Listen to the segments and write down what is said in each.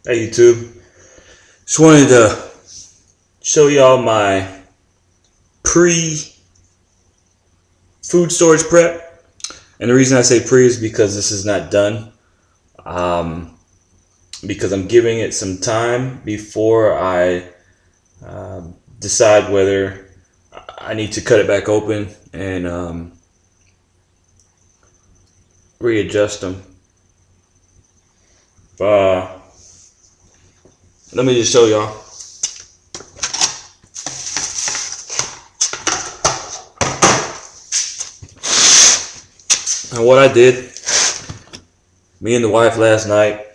Hey YouTube, just wanted to show y'all my pre-food storage prep. And the reason I say pre is because this is not done. Because I'm giving it some time before I decide whether I need to cut it back open and readjust them. Let me just show y'all. And what I did, me and the wife last night,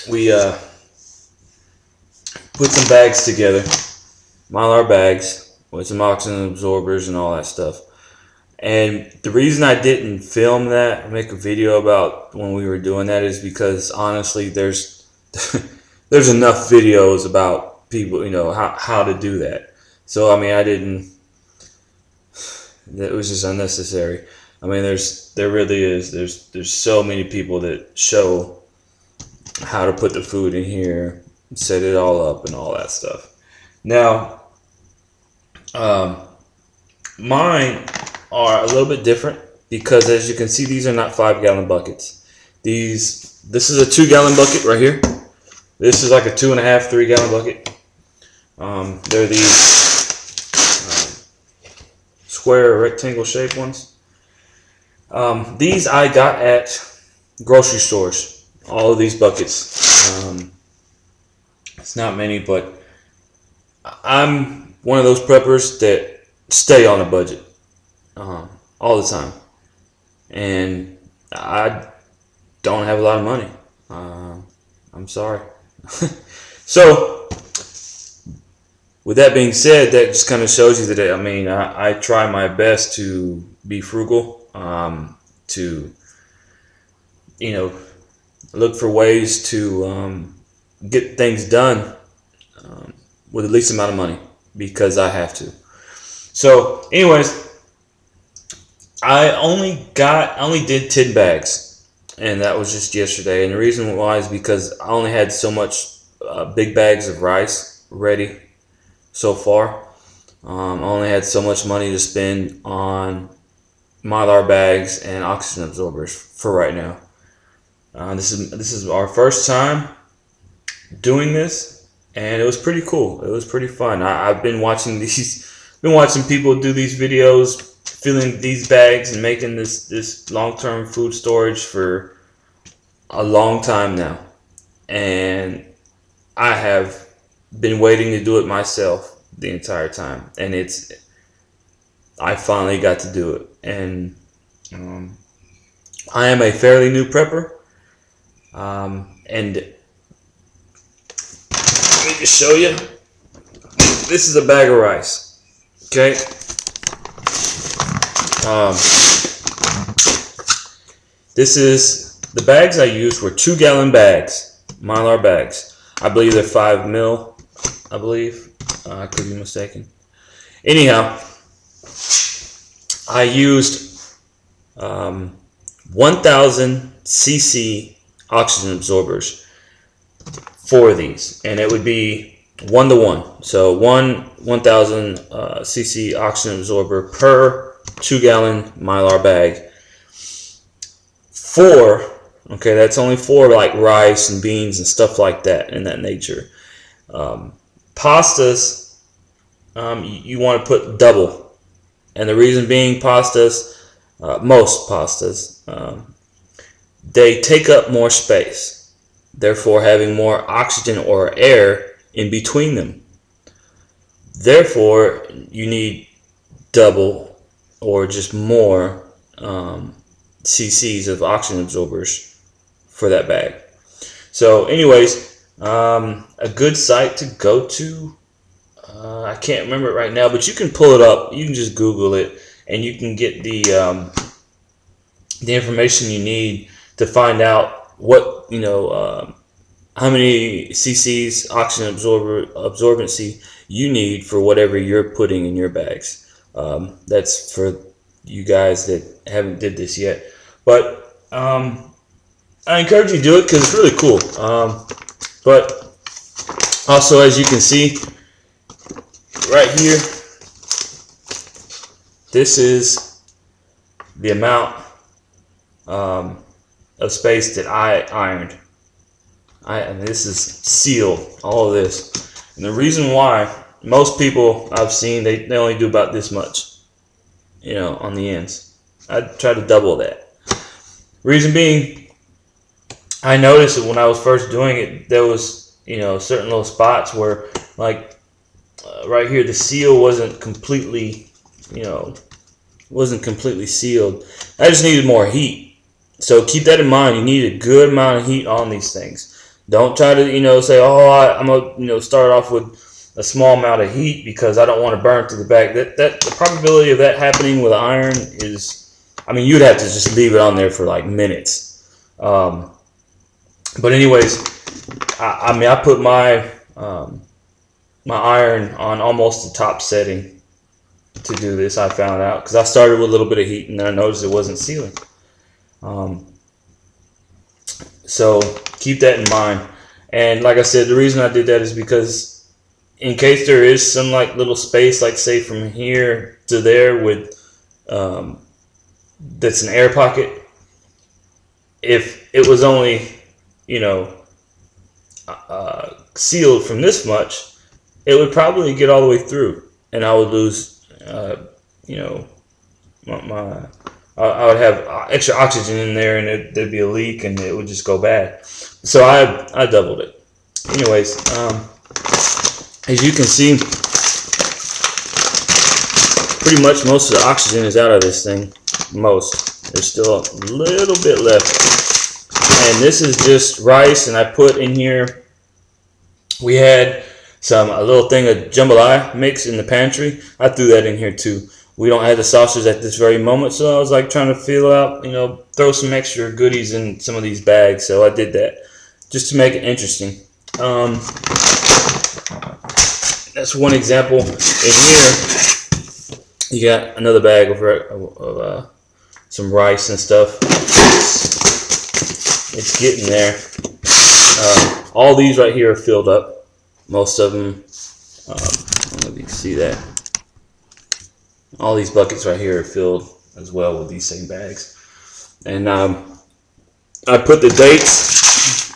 we put some bags together, Mylar bags with some oxygen absorbers and all that stuff. And the reason I didn't film that or make a video about when we were doing that is because honestly, there's enough videos about people, how to do that. So I mean, it was just unnecessary. I mean, there really is. There's so many people that show how to put the food in here, set it all up, and all that stuff. Now, mine are a little bit different because, as you can see, these are not 5-gallon buckets. This is a 2-gallon bucket right here. This is like a 2.5, 3-gallon bucket. They're these square or rectangle shaped ones. These I got at grocery stores. All of these buckets. It's not many, but I'm one of those preppers that stay on a budget all the time, and I don't have a lot of money. I'm sorry. So, with that being said, that just kind of shows you that I try my best to be frugal. To look for ways to get things done with the least amount of money because I have to. So, anyways, I only did 10 bags, and that was just yesterday. And the reason why is because I only had so much big bags of rice ready so far. I only had so much money to spend on Mylar bags and oxygen absorbers for right now. This is our first time doing this, and it was pretty cool. It was pretty fun. I've been watching people do these videos, filling these bags and making this long-term food storage for a long time now, and I have been waiting to do it myself the entire time, and I finally got to do it. And I am a fairly new prepper, and let me just show you. This is a bag of rice. Okay. This is the bags I used were 2-gallon bags, Mylar bags. I believe they're 5 mil. I believe. I could be mistaken. Anyhow, I used 1,000 cc oxygen absorbers for these, and it would be 1-to-1. So 1,000 cc oxygen absorber per 2-gallon Mylar bag. Okay, that's only for like rice and beans and stuff like that in that nature. Pastas, you want to put double. And the reason being, most pastas, they take up more space, therefore having more oxygen or air in between them. Therefore, you need double or just more cc's of oxygen absorbers for that bag. So anyways, a good site to go to, I can't remember it right now, but you can pull it up. You can just Google it, and you can get the information you need to find out what how many cc's oxygen absorbency you need for whatever you're putting in your bags. That's for you guys that haven't did this yet, but I encourage you to do it because it's really cool. But also, as you can see right here, this is the amount of space that I ironed. And this is sealed, all of this. And the reason why, most people I've seen, they only do about this much, you know, on the ends. I try to double that. Reason being, I noticed that when I was first doing it, there was, you know, certain little spots where, like, right here, the seal wasn't completely, you know, wasn't completely sealed. I just needed more heat. So keep that in mind. You need a good amount of heat on these things. Don't try to, you know, say, oh, I'm going to, you know, start off with a small amount of heat because I don't want to burn through the bag. The probability of that happening with iron is, I mean, you'd have to just leave it on there for like minutes. But anyways, I mean, I put my my iron on almost the top setting to do this. I found out because I started with a little bit of heat and then I noticed it wasn't sealing. So keep that in mind. And like I said, the reason I did that is because in case there is some like little space, like say from here to there with that's an air pocket, if it was only, you know, sealed from this much, it would probably get all the way through and I would lose, you know, I would have extra oxygen in there and there'd be a leak and it would just go bad. So I doubled it. Anyways, as you can see, pretty much most of the oxygen is out of this thing. Most. There's still a little bit left. And this is just rice, and I put in here, we had a little thing of jambalaya mix in the pantry. I threw that in here too. We don't have the sausage at this very moment, so I was like trying to feel out, you know, throw some extra goodies in some of these bags. So I did that just to make it interesting. That's one example. In here, you got another bag of some rice and stuff. It's getting there. All these right here are filled up. Most of them. I don't know if you can see that. All these buckets right here are filled as well with these same bags. And I put the dates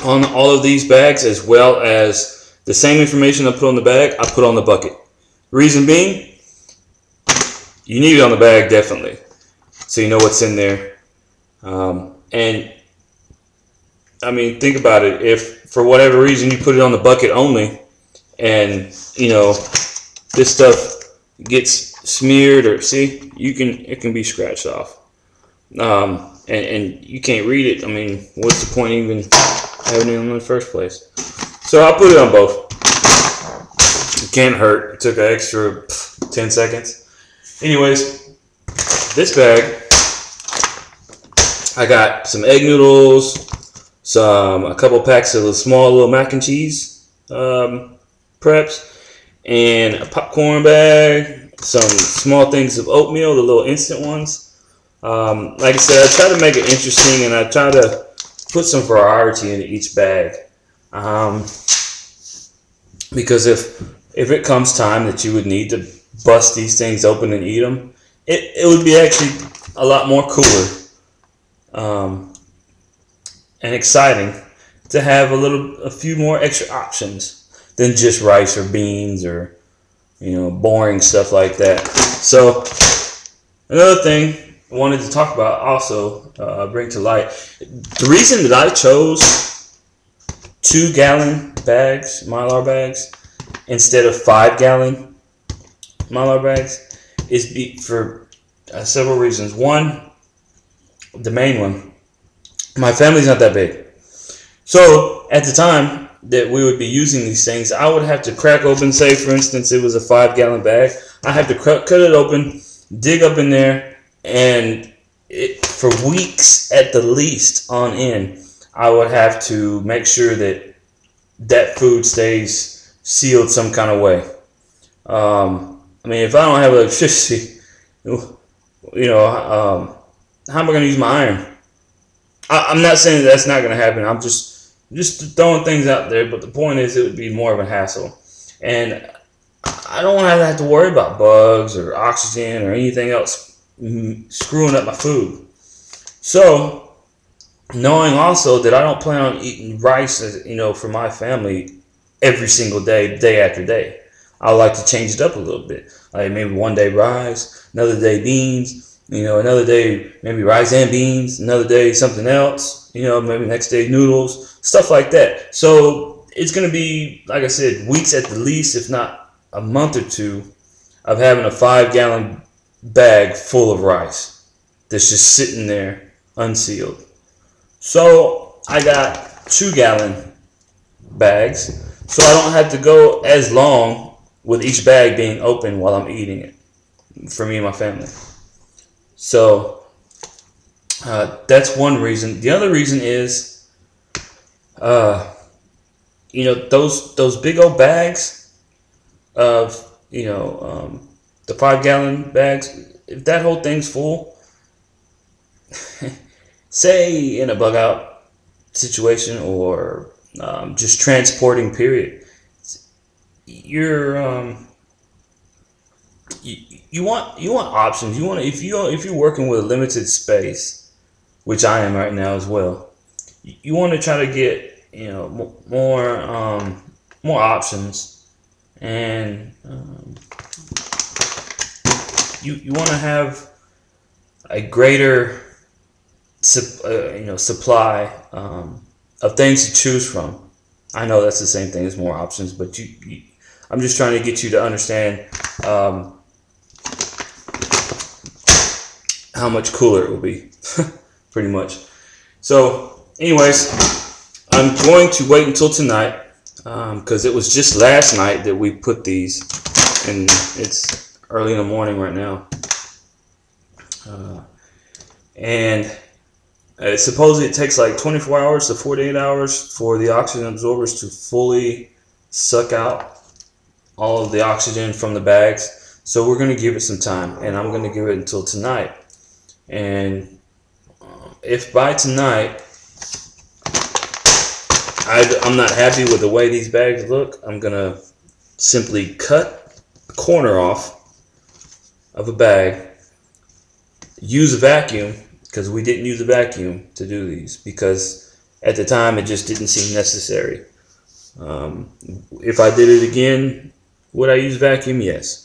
on all of these bags, as well as the same information I put on the bag, I put on the bucket. Reason being, you need it on the bag definitely, so you know what's in there. And I mean, think about it. If for whatever reason you put it on the bucket only, and you know this stuff gets smeared, or see, it can be scratched off, and you can't read it. I mean, what's the point even having it in the first place? So I'll put it on both. It can't hurt. It took an extra 10 seconds. Anyways, this bag, I got some egg noodles, a couple packs of the small little mac and cheese preps, and a popcorn bag, some small things of oatmeal, the little instant ones. Like I said, I try to make it interesting, and I try to put some variety in each bag. Because if it comes time that you would need to bust these things open and eat them, it would be actually a lot more cooler and exciting to have a few more extra options than just rice or beans or, you know, boring stuff like that. So another thing I wanted to talk about, also bring to light, the reason that I chose 2-gallon bags, Mylar bags, instead of 5-gallon Mylar bags is for several reasons. One, the main one, my family's not that big. So at the time that we would be using these things, I would have to crack open, say for instance it was a 5-gallon bag, I have to cut it open, dig up in there, and for weeks at the least on end, I would have to make sure that food stays sealed some kind of way. I mean, if I don't have electricity, you know, how am I going to use my iron? I'm not saying that's not going to happen. I'm just just throwing things out there, but the point is it would be more of a hassle. And I don't want to have to worry about bugs or oxygen or anything else screwing up my food. So, knowing also that I don't plan on eating rice, for my family every single day, day after day. I like to change it up a little bit. Like maybe one day rice, another day beans, another day maybe rice and beans, another day something else, maybe next day noodles, stuff like that. So it's going to be, like I said, weeks at the least, if not a month or two, of having a 5-gallon bag full of rice that's just sitting there unsealed. So I got 2-gallon bags, so I don't have to go as long with each bag being open while I'm eating it for me and my family. So that's one reason. The other reason is, those big old bags of, the 5-gallon bags, if that whole thing's full, say in a bug out situation or just transporting period, you want options. You want, if you're working with a limited space, which I am right now as well, you want to try to get more options, and you want to have a greater supply of things to choose from. I know that's the same thing as more options, but I'm just trying to get you to understand how much cooler it will be, pretty much. So, anyways, I'm going to wait until tonight because it was just last night that we put these, and it's early in the morning right now. And supposedly it takes like 24 hours to 48 hours for the oxygen absorbers to fully suck out all of the oxygen from the bags. So we're going to give it some time, and I'm going to give it until tonight. And if by tonight I'm not happy with the way these bags look, I'm going to simply cut the corner off of a bag, use a vacuum, because we didn't use a vacuum to do these, because at the time it just didn't seem necessary. If I did it again, would I use vacuum? Yes.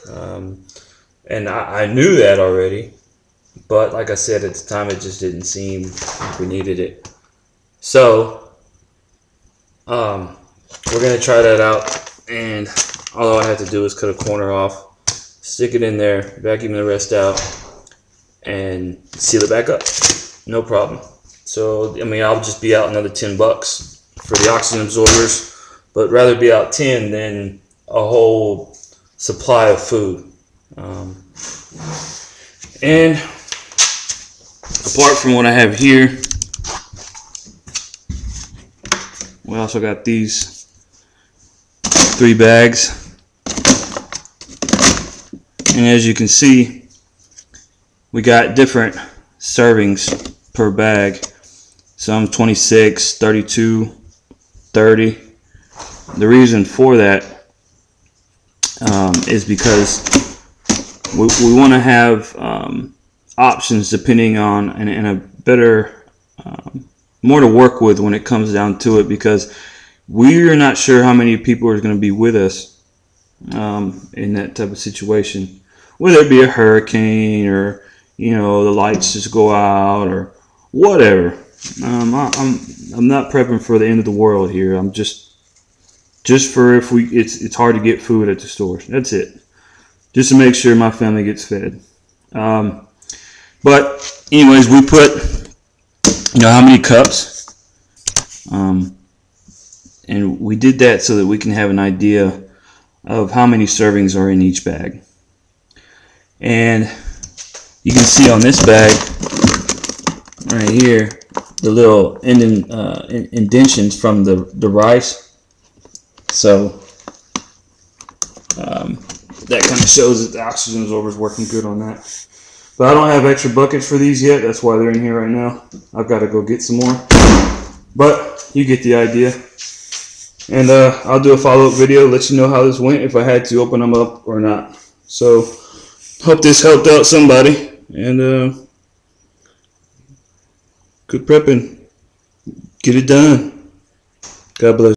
And I knew that already, but like I said, at the time it just didn't seem like we needed it. So we're going to try that out, and all I have to do is cut a corner off, stick it in there, vacuum the rest out, and seal it back up. No problem. So, I mean, I'll just be out another $10 for the oxygen absorbers, but rather be out 10 than a whole supply of food. And apart from what I have here, we also got these 3 bags. And as you can see, we got different servings per bag. Some 26, 32, 30. The reason for that is because we want to have options depending on, and a better, more to work with when it comes down to it, because we're not sure how many people are going to be with us in that type of situation. Whether it be a hurricane or the lights just go out or whatever. I'm not prepping for the end of the world here. I'm just for if it's hard to get food at the store. That's it. Just to make sure my family gets fed. But anyways, we put how many cups, and we did that so that we can have an idea of how many servings are in each bag. And you can see on this bag right here the little indentions from the rice. So that kind of shows that the oxygen absorber is working good on that. But I don't have extra buckets for these yet. That's why they're in here right now. I've got to go get some more. But you get the idea. And I'll do a follow-up video, let you know how this went, if I had to open them up or not. So, hope this helped out somebody. And good prepping. Get it done. God bless.